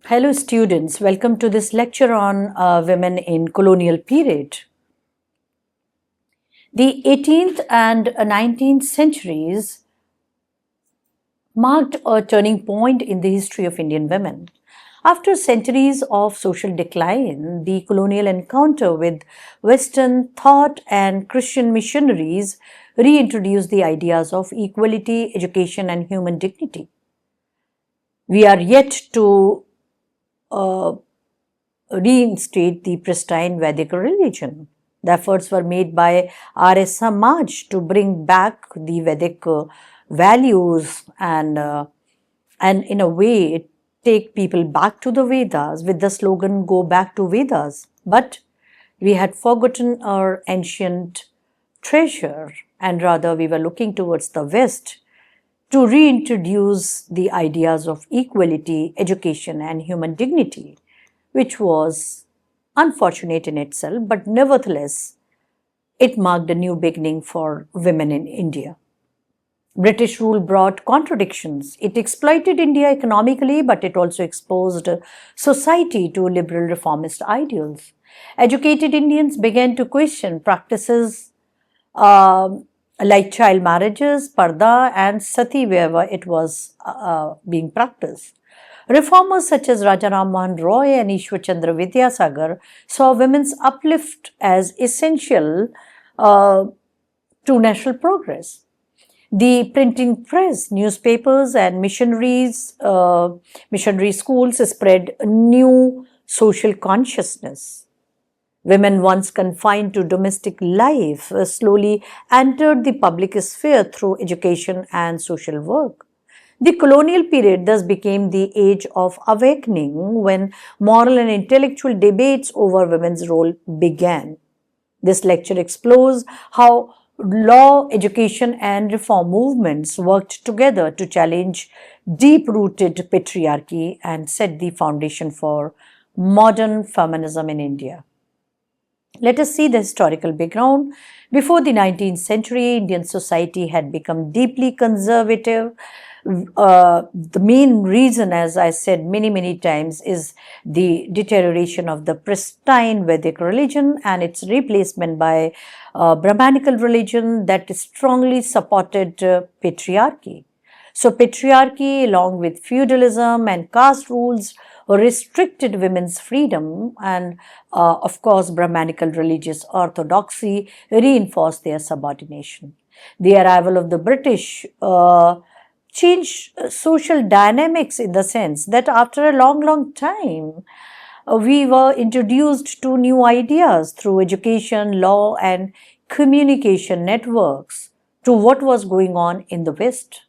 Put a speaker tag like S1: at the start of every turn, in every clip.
S1: Hello students, welcome to this lecture on women in colonial period. The 18th and 19th centuries marked a turning point in the history of Indian women. After centuries of social decline, the colonial encounter with Western thought and Christian missionaries reintroduced the ideas of equality, education and human dignity. We are yet to uh, reinstate the pristine Vedic religion. The efforts were made by R.S. Samaj to bring back the Vedic values and in a way take people back to the Vedas with the slogan "Go back to Vedas." But we had forgotten our ancient treasure, and rather we were looking towards the West to reintroduce the ideas of equality, education, and human dignity, which was unfortunate in itself, but nevertheless, it marked a new beginning for women in India. British rule brought contradictions. It exploited India economically, but it also exposed society to liberal reformist ideals. Educated Indians began to question practices like child marriages, parda, and sati wherever it was being practiced. Reformers such as Rajaram Mohan Roy and Ishwar Chandra Vidyasagar saw women's uplift as essential to national progress. The printing press, newspapers, and missionary schools spread new social consciousness. Women once confined to domestic life slowly entered the public sphere through education and social work. The colonial period thus became the age of awakening when moral and intellectual debates over women's role began. This lecture explores how law, education, and reform movements worked together to challenge deep rooted patriarchy and set the foundation for modern feminism in India. Let us see the historical background. Before the 19th century, Indian society had become deeply conservative. The main reason, as I said many times, is the deterioration of the pristine Vedic religion and its replacement by Brahmanical religion that strongly supported patriarchy. So, patriarchy, along with feudalism and caste rules, restricted women's freedom, and of course, Brahmanical religious orthodoxy reinforced their subordination. The arrival of the British changed social dynamics in the sense that after a long time, we were introduced to new ideas through education, law, and communication networks to what was going on in the West.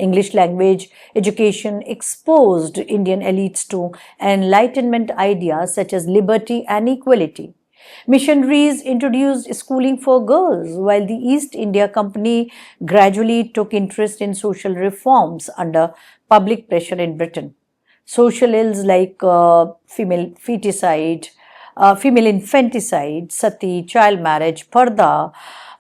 S1: English language education exposed Indian elites to Enlightenment ideas such as liberty and equality. Missionaries introduced schooling for girls, while the East India Company gradually took interest in social reforms under public pressure in Britain. Social ills like female infanticide, sati, child marriage, parda,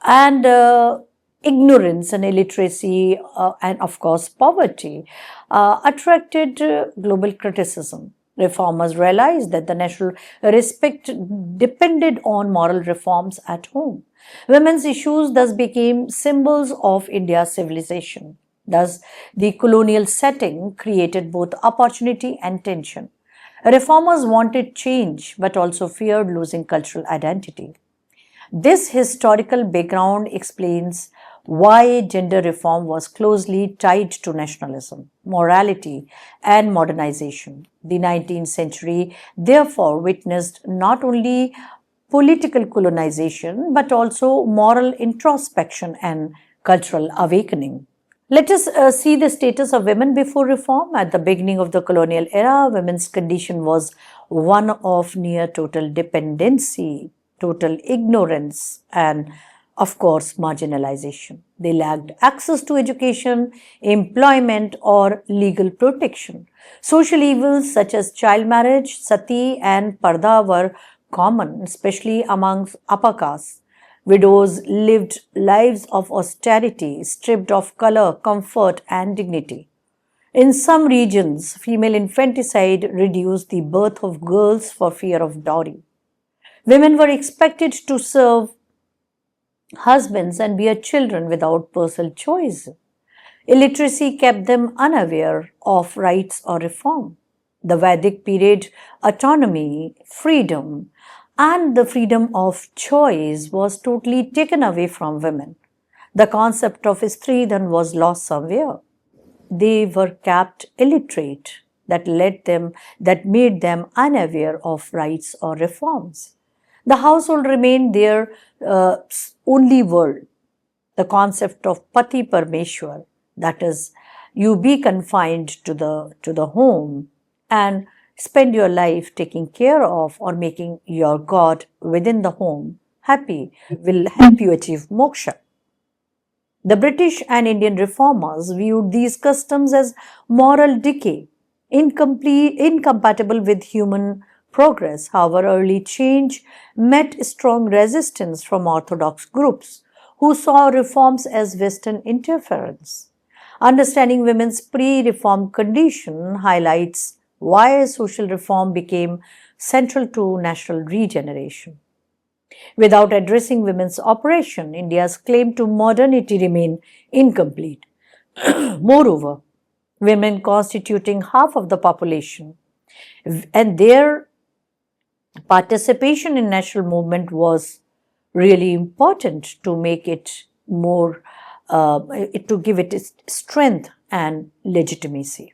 S1: and ignorance and illiteracy, and of course poverty, attracted global criticism. Reformers realized that the national respect depended on moral reforms at home. Women's issues thus became symbols of India's civilization. Thus, the colonial setting created both opportunity and tension. Reformers wanted change but also feared losing cultural identity. This historical background explains why gender reform was closely tied to nationalism, morality, and modernization. The 19th century therefore witnessed not only political colonization but also moral introspection and cultural awakening. Let us see the status of women before reform. At the beginning of the colonial era, women's condition was one of near total dependency, total ignorance, and of course, marginalization. They lacked access to education, employment, or legal protection. Social evils such as child marriage, sati, and parda were common, especially amongst upper castes. Widows lived lives of austerity, stripped of color, comfort, and dignity. In some regions, female infanticide reduced the birth of girls for fear of dowry. Women were expected to serve husbands and bear children without personal choice. Illiteracy kept them unaware of rights or reform. The Vedic period, autonomy, freedom, and the freedom of choice was totally taken away from women. The concept of Stridhan was lost somewhere. They were kept illiterate, that made them unaware of rights or reforms. The household remained their only world. The concept of pati parmeshwar, that is, you be confined to the home and spend your life taking care of or making your god within the home happy, will help you achieve moksha. The British and Indian reformers viewed these customs as moral decay, incompatible with human progress. However, early change met strong resistance from orthodox groups who saw reforms as Western interference. Understanding women's pre reform condition highlights why social reform became central to national regeneration. Without addressing women's oppression, India's claim to modernity remained incomplete. Moreover, women constituting half of the population and their participation in national movement was really important to make it more, to give it its strength and legitimacy.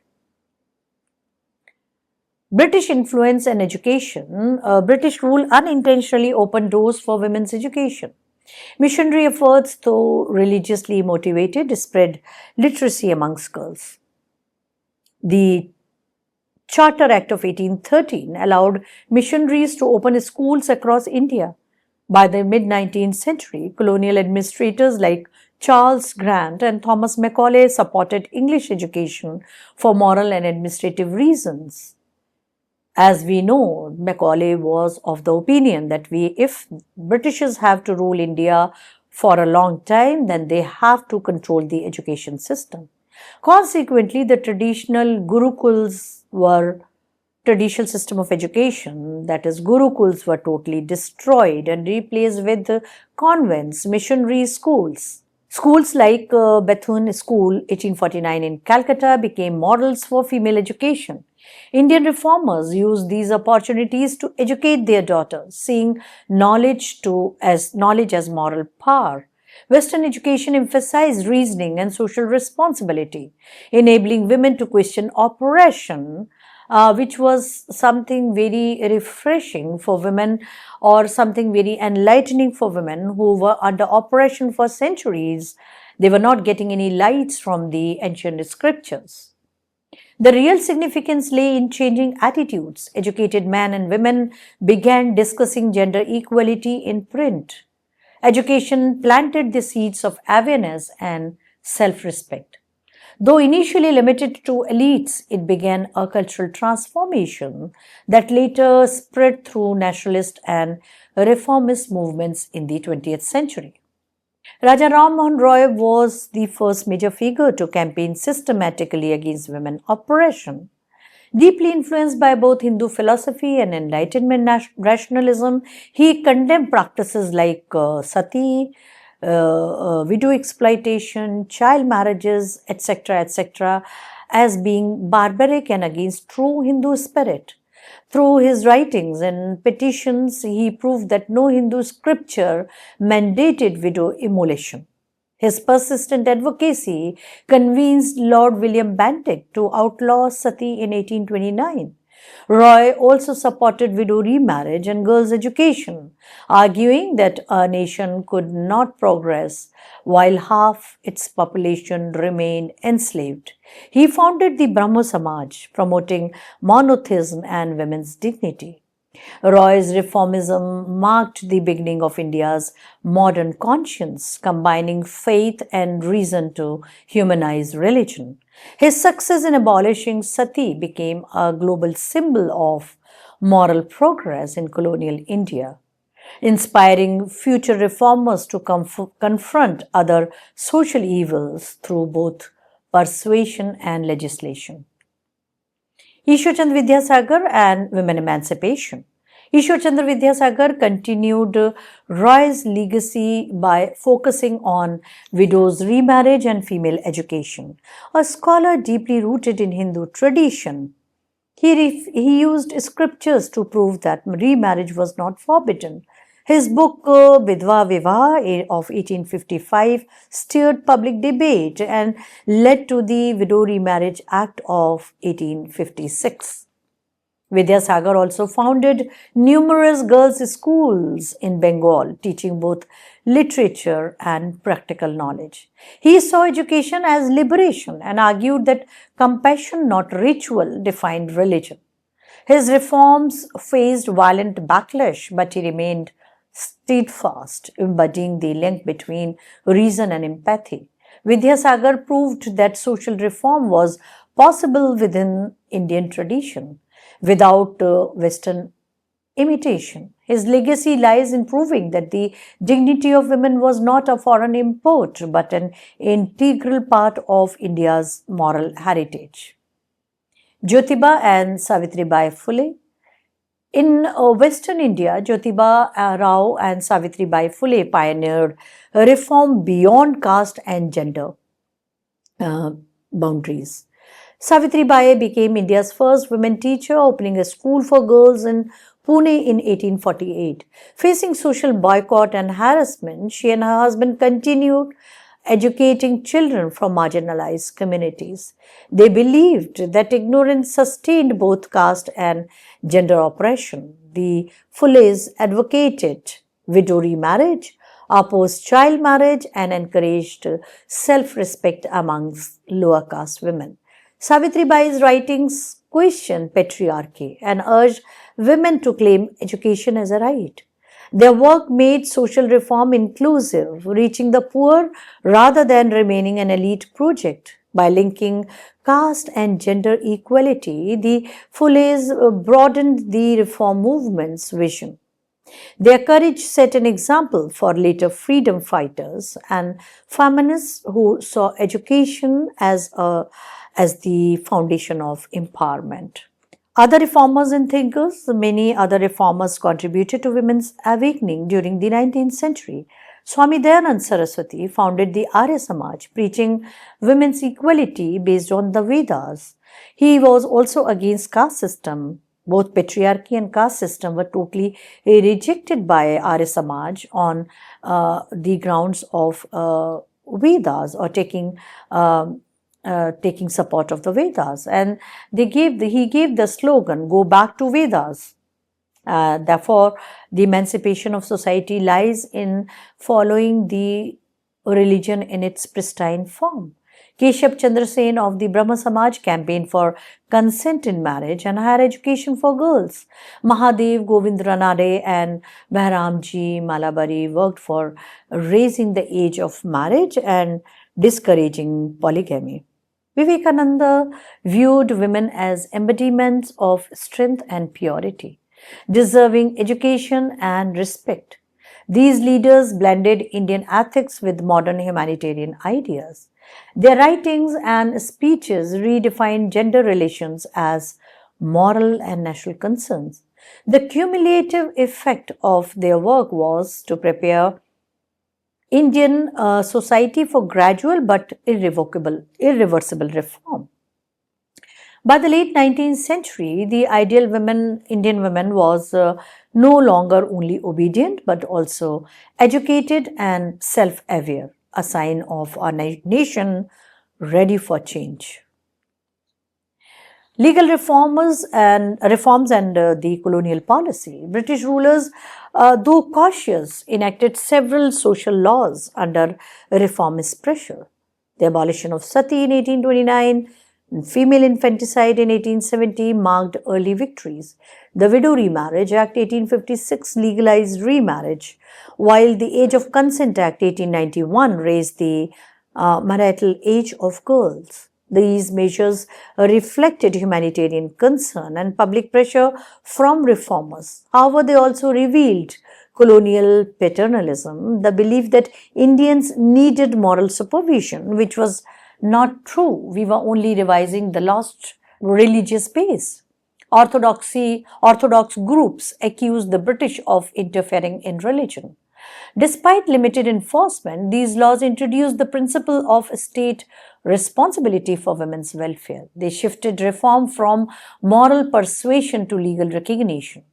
S1: British influence and education, British rule unintentionally opened doors for women's education. Missionary efforts, though religiously motivated, spread literacy amongst girls. The Charter Act of 1813 allowed missionaries to open schools across India. By the mid 19th century, colonial administrators like Charles Grant and Thomas Macaulay supported English education for moral and administrative reasons. As we know, Macaulay was of the opinion that if Britishers have to rule India for a long time, then they have to control the education system. Consequently, the traditional system of education, that is, gurukuls, were totally destroyed and replaced with convents, missionary schools. Schools like Bethune School, 1849 in Calcutta, became models for female education. Indian reformers used these opportunities to educate their daughters, seeing knowledge as moral power. Western education emphasized reasoning and social responsibility, enabling women to question oppression, which was something very refreshing for women or something very enlightening for women who were under oppression for centuries. They were not getting any lights from the ancient scriptures. The real significance lay in changing attitudes. Educated men and women began discussing gender equality in print. Education planted the seeds of awareness and self-respect. Though initially limited to elites, it began a cultural transformation that later spread through nationalist and reformist movements in the 20th century. Raja Ram Mohan Roy was the first major figure to campaign systematically against women oppression. Deeply influenced by both Hindu philosophy and Enlightenment rationalism, he condemned practices like sati, widow exploitation, child marriages, etc., as being barbaric and against true Hindu spirit. Through his writings and petitions, he proved that no Hindu scripture mandated widow immolation. His persistent advocacy convinced Lord William Bentinck to outlaw sati in 1829. Roy also supported widow remarriage and girls' education, arguing that a nation could not progress while half its population remained enslaved. He founded the Brahmo Samaj, promoting monotheism and women's dignity. Roy's reformism marked the beginning of India's modern conscience, combining faith and reason to humanize religion. His success in abolishing sati became a global symbol of moral progress in colonial India, inspiring future reformers to confront other social evils through both persuasion, and legislation. Ishwar Chandra Vidyasagar and women emancipation. Ishwar Chandra Vidyasagar continued Roy's legacy by focusing on widows' remarriage and female education. A scholar deeply rooted in Hindu tradition, he used scriptures to prove that remarriage was not forbidden. His book Vidva Vivah of 1855 stirred public debate and led to the Widow Remarriage Act of 1856. Vidyasagar also founded numerous girls' schools in Bengal, teaching both literature and practical knowledge. He saw education as liberation and argued that compassion, not ritual, defined religion. His reforms faced violent backlash, but he remained steadfast, embodying the link between reason and empathy. Vidyasagar proved that social reform was possible within Indian tradition without Western imitation. His legacy lies in proving that the dignity of women was not a foreign import but an integral part of India's moral heritage. Jyotiba and Savitribai Phule. In Western India, Jyotiba Rao and Savitribai Phule pioneered reform beyond caste and gender boundaries. Savitribai became India's first women teacher, opening a school for girls in Pune in 1848. Facing social boycott and harassment, she and her husband continued educating children from marginalized communities. They believed that ignorance sustained both caste and gender oppression. The Phules advocated widow remarriage, opposed child marriage, and encouraged self-respect amongst lower caste women. Savitribai's writings questioned patriarchy and urged women to claim education as a right. Their work made social reform inclusive, reaching the poor rather than remaining an elite project. By linking caste and gender equality, the Phules broadened the reform movement's vision. Their courage set an example for later freedom fighters and feminists who saw education as the foundation of empowerment. Other reformers and thinkers, many other reformers contributed to women's awakening during the 19th century. Swami Dayanand Saraswati founded the Arya Samaj, preaching women's equality based on the Vedas. He was also against caste system. Both patriarchy and caste system were totally rejected by Arya Samaj on the grounds of Vedas or taking support of the Vedas, and he gave the slogan "Go back to Vedas." Therefore, the emancipation of society lies in following the religion in its pristine form. Keshav Chandra Sen of the Brahma Samaj campaigned for consent in marriage and higher education for girls. Mahadev Govind Ranade and Behramji Malabari worked for raising the age of marriage and discouraging polygamy. Vivekananda viewed women as embodiments of strength and purity, deserving education and respect. These leaders blended Indian ethics with modern humanitarian ideas. Their writings and speeches redefined gender relations as moral and national concerns. The cumulative effect of their work was to prepare Indian society for gradual but irreversible reform. By the late 19th century, the ideal Indian woman was no longer only obedient but also educated and self-aware, a sign of our nation ready for change. Legal reforms and the colonial policy. British rulers, though cautious, enacted several social laws under reformist pressure. The abolition of sati in 1829 and female infanticide in 1870 marked early victories. The Widow Remarriage Act 1856 legalized remarriage, while the Age of Consent Act 1891 raised the marital age of girls. These measures reflected humanitarian concern and public pressure from reformers. However, they also revealed colonial paternalism, the belief that Indians needed moral supervision, which was Not true. We were only revising the lost religious base. Orthodox groups accused the British of interfering in religion. Despite limited enforcement, these laws introduced the principle of state responsibility for women's welfare. They shifted reform from moral persuasion to legal recognition.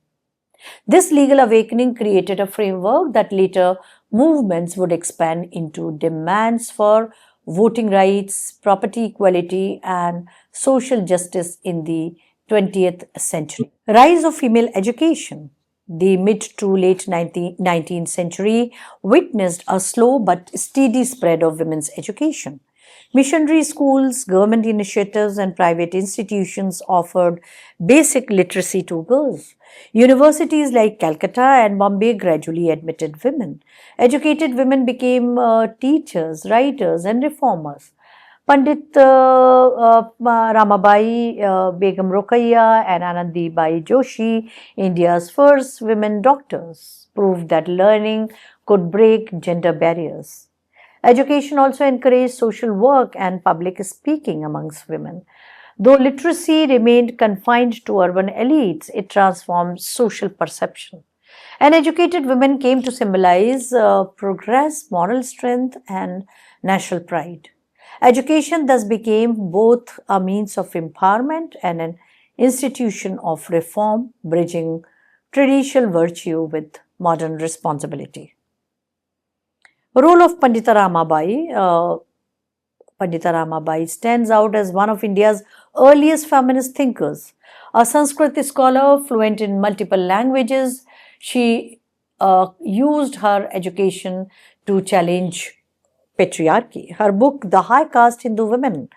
S1: This legal awakening created a framework that later movements would expand into demands for voting rights, property equality, and social justice in the 20th century. Rise of female education. The mid to late 19th century witnessed a slow but steady spread of women's education. Missionary schools, government initiatives, and private institutions offered basic literacy to girls. Universities like Calcutta and Bombay gradually admitted women. Educated women became teachers, writers, and reformers. Pandit Ramabai, Begum Rokaiya, and Anandi Bai Joshi, India's first women doctors, proved that learning could break gender barriers. Education also encouraged social work and public speaking amongst women. Though literacy remained confined to urban elites, it transformed social perception. And educated women came to symbolize progress, moral strength, and national pride. Education thus became both a means of empowerment and an institution of reform, bridging traditional virtue with modern responsibility. Role of Pandita Ramabai. Pandita Ramabai stands out as one of India's earliest feminist thinkers. A Sanskrit scholar fluent in multiple languages, she used her education to challenge patriarchy. Her book, The High Caste Hindu Women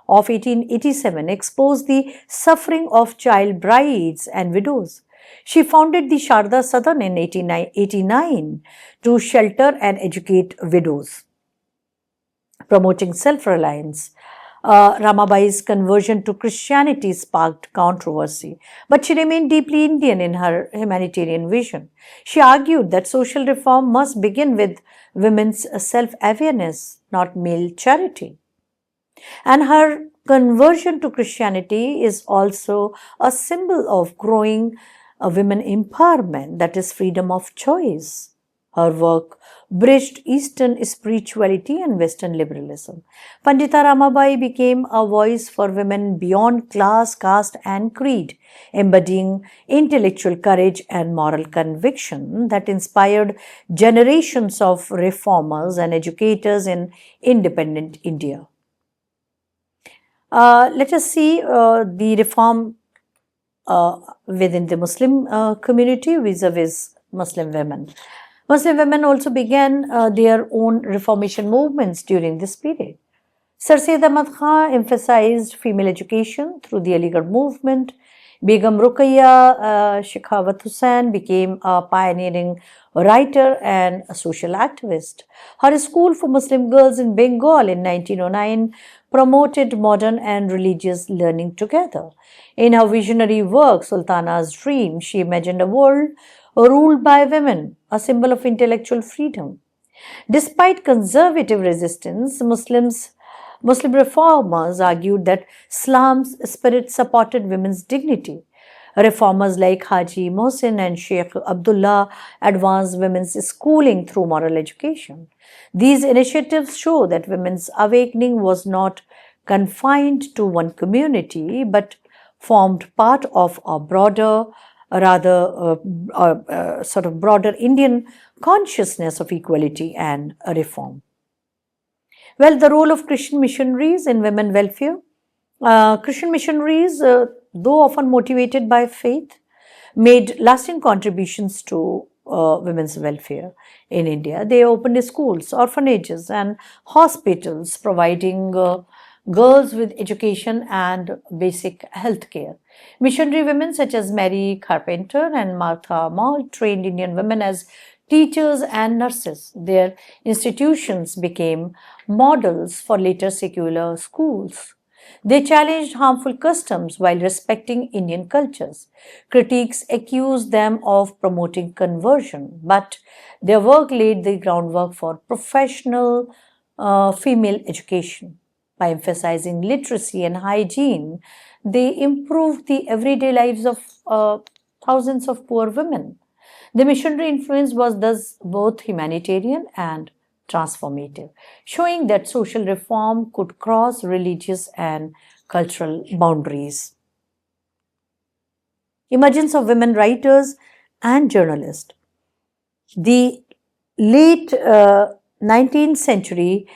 S1: of 1887, exposed the suffering of child brides and widows. She founded the Sharda Sadan in 1889 to shelter and educate widows, promoting self-reliance. Ramabai's conversion to Christianity sparked controversy, but she remained deeply Indian in her humanitarian vision. She argued that social reform must begin with women's self-awareness, not male charity. And her conversion to Christianity is also a symbol of growing women empowerment, that is, freedom of choice. Her work bridged Eastern spirituality and Western liberalism. Pandita Ramabai became a voice for women beyond class, caste, and creed, embodying intellectual courage and moral conviction that inspired generations of reformers and educators in independent India. Let us see the reform within the Muslim community vis-a-vis Muslim women. Muslim women also began their own reformation movements during this period. Sir Syed Ahmad Khan emphasized female education through the Aligarh movement. Begum Rukaiya Shekhawat Hussain became a pioneering writer and a social activist. Her school for Muslim girls in Bengal in 1909 promoted modern and religious learning together. In her visionary work, Sultana's Dream, she imagined a world ruled by women, a symbol of intellectual freedom. Despite conservative resistance, Muslim reformers argued that Islam's spirit supported women's dignity. Reformers like Haji Mohsin and Sheikh Abdullah advanced women's schooling through moral education. These initiatives show that women's awakening was not confined to one community but formed part of a broader, sort of broader Indian consciousness of equality and reform. Well, the role of Christian missionaries in women welfare. Christian missionaries, though often motivated by faith, made lasting contributions to women's welfare in India. They opened schools, orphanages, and hospitals, providing girls with education and basic health care. Missionary women such as Mary Carpenter and Martha Mall trained Indian women as teachers and nurses. Their institutions became models for later secular schools. They challenged harmful customs while respecting Indian cultures. Critics accused them of promoting conversion, but their work laid the groundwork for professional female education. By emphasizing literacy and hygiene, they improved the everyday lives of thousands of poor women. The missionary influence was thus both humanitarian and transformative, showing that social reform could cross religious and cultural boundaries. Emergence of women writers and journalists. The late 19th century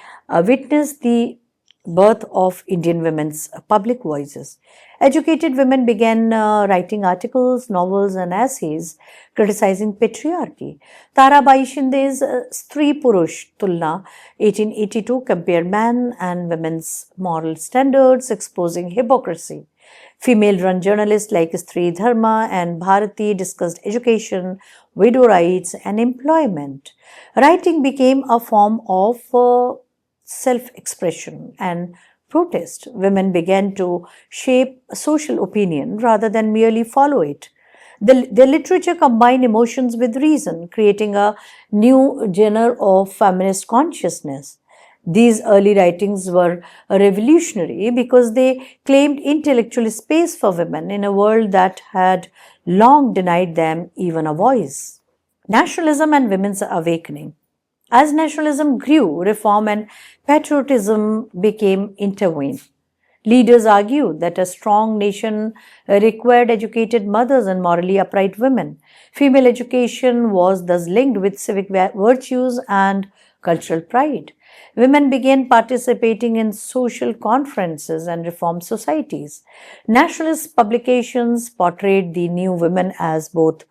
S1: witnessed the birth of Indian women's public voices. Educated women began writing articles, novels, and essays criticizing patriarchy. Tarabai Shinde's Stree Purush Tulna 1882 compared man and women's moral standards, exposing hypocrisy. Female run journalists like Stree Dharma and Bharati discussed education, widow rights, and employment. Writing became a form of self expression and protest. Women began to shape social opinion rather than merely follow it. The literature combined emotions with reason, creating a new genre of feminist consciousness. These early writings were revolutionary because they claimed intellectual space for women in a world that had long denied them even a voice. Nationalism and women's awakening. As nationalism grew, reform and patriotism became intertwined. Leaders argued that a strong nation required educated mothers and morally upright women. Female education was thus linked with civic virtues and cultural pride. Women began participating in social conferences and reform societies. Nationalist publications portrayed the new women as both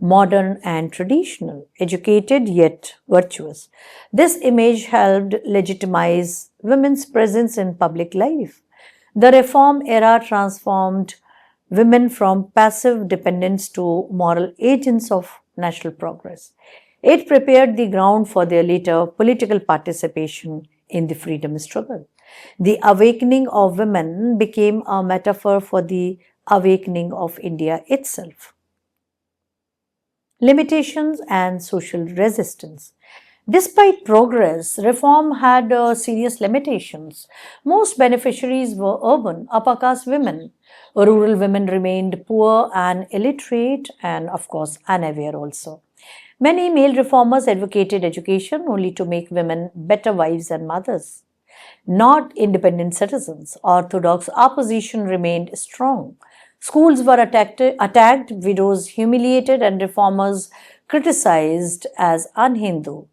S1: modern and traditional, educated yet virtuous. This image helped legitimize women's presence in public life. The reform era transformed women from passive dependents to moral agents of national progress. It prepared the ground for their later political participation in the freedom struggle. The awakening of women became a metaphor for the awakening of India itself. Limitations and social resistance. Despite progress, reform had serious limitations. Most beneficiaries were urban, upper caste women. Rural women remained poor and illiterate, and of course, unaware also. Many male reformers advocated education only to make women better wives and mothers, not independent citizens. Orthodox opposition remained strong. Schools were attacked, widows humiliated, and reformers criticized as un Hindu.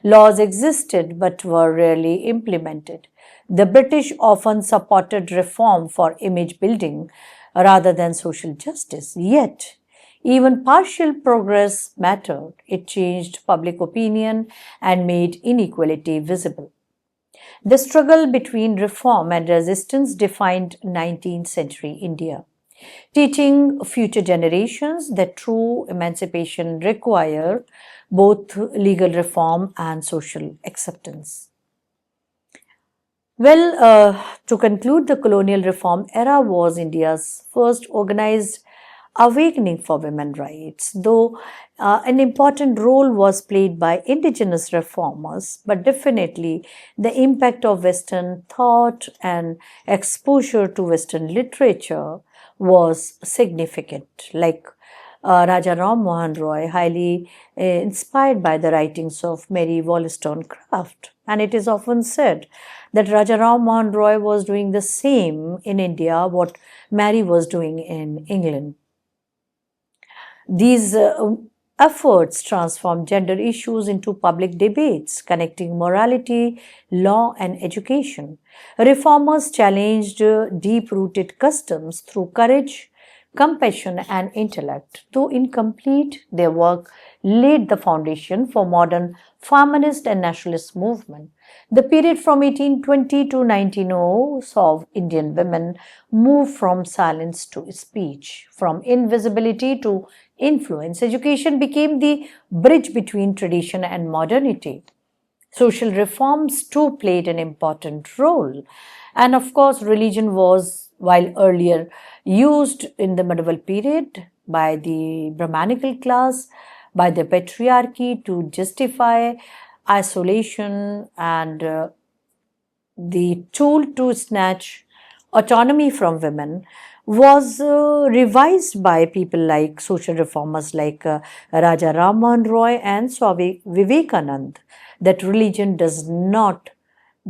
S1: Laws existed but were rarely implemented. The British often supported reform for image building rather than social justice. Yet, even partial progress mattered. It changed public opinion and made inequality visible. The struggle between reform and resistance defined 19th century India, teaching future generations that true emancipation require both legal reform and social acceptance. Well, to conclude, the colonial reform era was India's first organized awakening for women rights, though an important role was played by indigenous reformers, but definitely the impact of Western thought and exposure to Western literature was significant. Like Raja Ram Mohan Roy, highly inspired by the writings of Mary Wollstonecraft. And it is often said that Raja Ram Mohan Roy was doing the same in India what Mary was doing in England. These efforts transformed gender issues into public debates, connecting morality, law, and education. Reformers challenged deep rooted customs through courage, compassion, and intellect. Though incomplete, their work laid the foundation for modern feminist and nationalist movement. The period from 1820 to 1900 saw Indian women move from silence to speech, from invisibility to influence. Education became the bridge between tradition and modernity. Social reforms too played an important role. And of course, religion was, while earlier used in the medieval period by the Brahmanical class, by the patriarchy to justify isolation and the tool to snatch autonomy from women, was revised by people like social reformers like Raja Ram Mohan Roy and Swami Vivekanand, that religion does not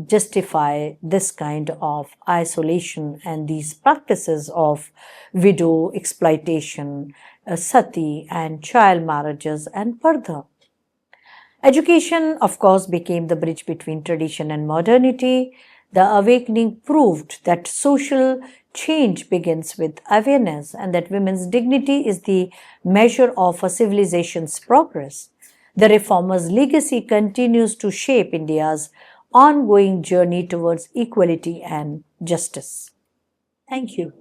S1: justify this kind of isolation and these practices of widow exploitation, sati, and child marriages and pardha. Education, of course, became the bridge between tradition and modernity. The awakening proved that social change begins with awareness and that women's dignity is the measure of a civilization's progress. The reformers' legacy continues to shape India's ongoing journey towards equality and justice. Thank you.